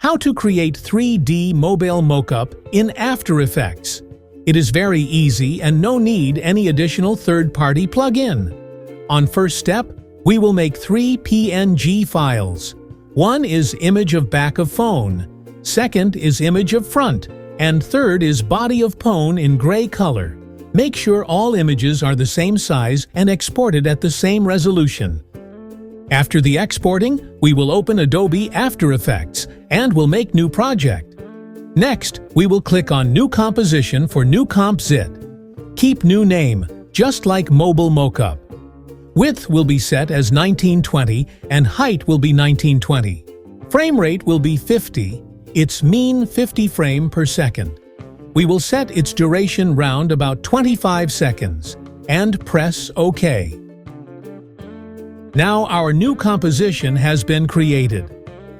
How to create 3D mobile mockup in After Effects. It is very easy and no need any additional third-party plugin. On first step, we will make 3 PNG files. One is image of back of phone, second is image of front, and third is body of phone in gray color. Make sure all images are the same size and exported at the same resolution. After the exporting, we will open Adobe After Effects and will make new project. Next, we will click on New Composition for New Comp-Zit. Keep new name, just like Mobile Mockup. Width will be set as 1920 and height will be 1920. Frame rate will be 50, its mean 50 frame per second. We will set its duration round about 25 seconds and press OK. Now our new composition has been created.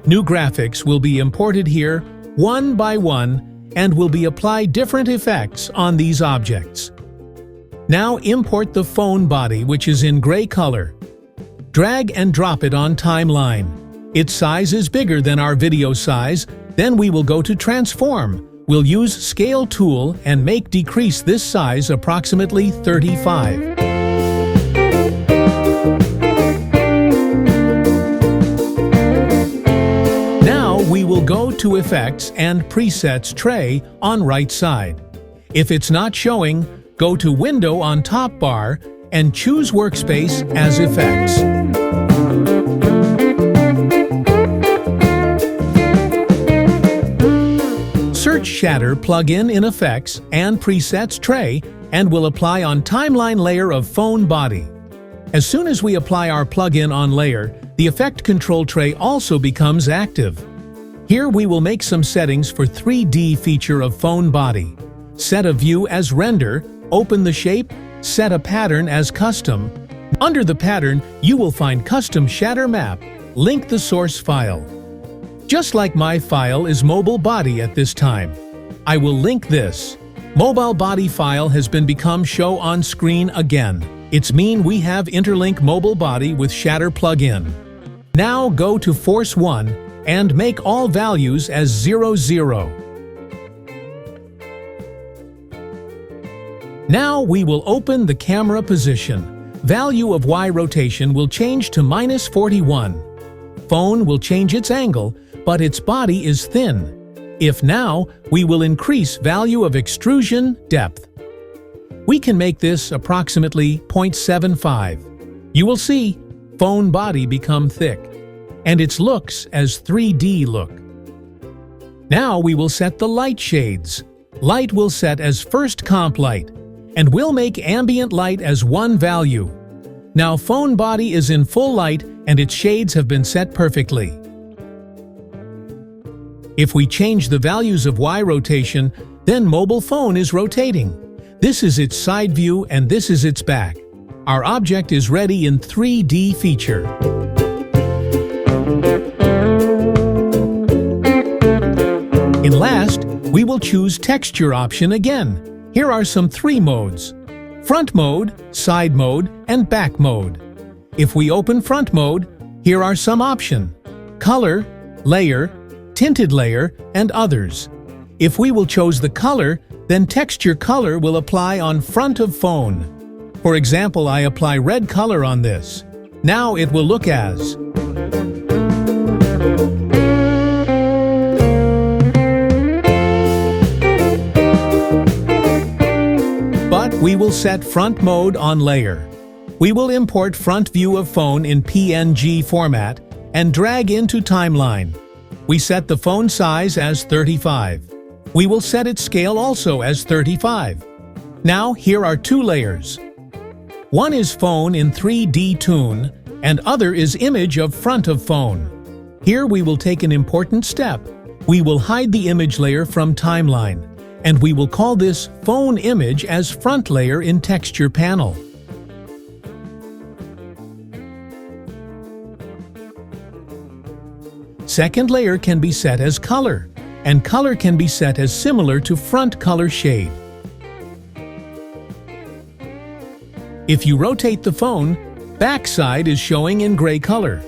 New graphics will be imported here one by one and will be applied different effects on these objects. Now import the phone body, which is in gray color. Drag and drop it on timeline. Its size is bigger than our video size, then we will go to Transform. We'll use Scale tool and make decrease this size approximately 35. We will go to Effects and Presets tray on right side. If it's not showing, go to Window on top bar and choose Workspace as Effects. Search Shatter plugin in Effects and Presets tray and will apply on Timeline layer of phone body. As soon as we apply our plugin on layer, the Effect Control tray also becomes active. Here we will make some settings for 3D feature of phone body. Set a view as render, open the shape, set a pattern as custom. Under the pattern, you will find custom shatter map. Link the source file. Just like my file is mobile body at this time. I will link this. Mobile body file has been become show on screen again. It's mean we have interlink mobile body with shatter plugin. Now go to Force 1 and make all values as 0, 0. Now we will open the camera position. Value of Y rotation will change to -41. Phone will change its angle, but its body is thin. If now, we will increase value of extrusion depth. We can make this approximately 0.75. You will see, phone body become thick, and its looks as 3D look. Now we will set the light shades. Light will set as first comp light, and we'll make ambient light as 1 value. Now phone body is in full light and its shades have been set perfectly. If we change the values of Y rotation, then mobile phone is rotating. This is its side view and this is its back. Our object is ready in 3D feature. In last, we will choose texture option again. Here are some 3 modes: front mode, side mode, and back mode. If we open front mode, here are some options: color, layer, tinted layer, and others. If we will choose the color, then texture color will apply on front of phone. For example, I apply red color on this. Now it will look as we will set front mode on layer. We will import front view of phone in PNG format and drag into timeline. We set the phone size as 35. We will set its scale also as 35. Now here are 2 layers. One is phone in 3D tune and other is image of front of phone. Here we will take an important step. We will hide the image layer from timeline, and we will call this phone image as front layer in texture panel. Second layer can be set as color, and color can be set as similar to front color shade. If you rotate the phone, backside is showing in gray color.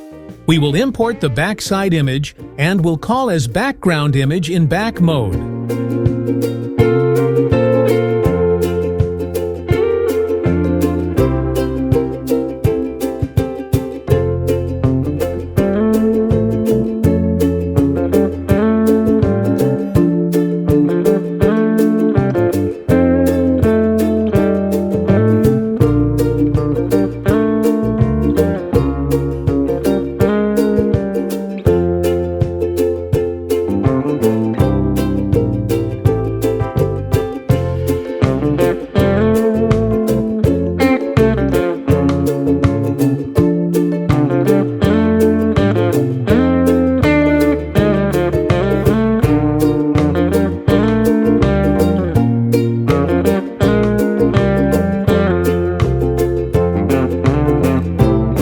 We will import the backside image and will call as background image in back mode.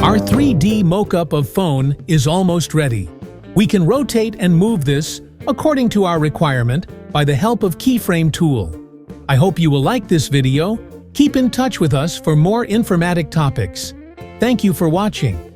Our 3D Mokeup of phone is almost ready. We can rotate and move this according to our requirement by the help of keyframe tool. I hope you will like this video. Keep in touch with us for more informatic topics. Thank you for watching.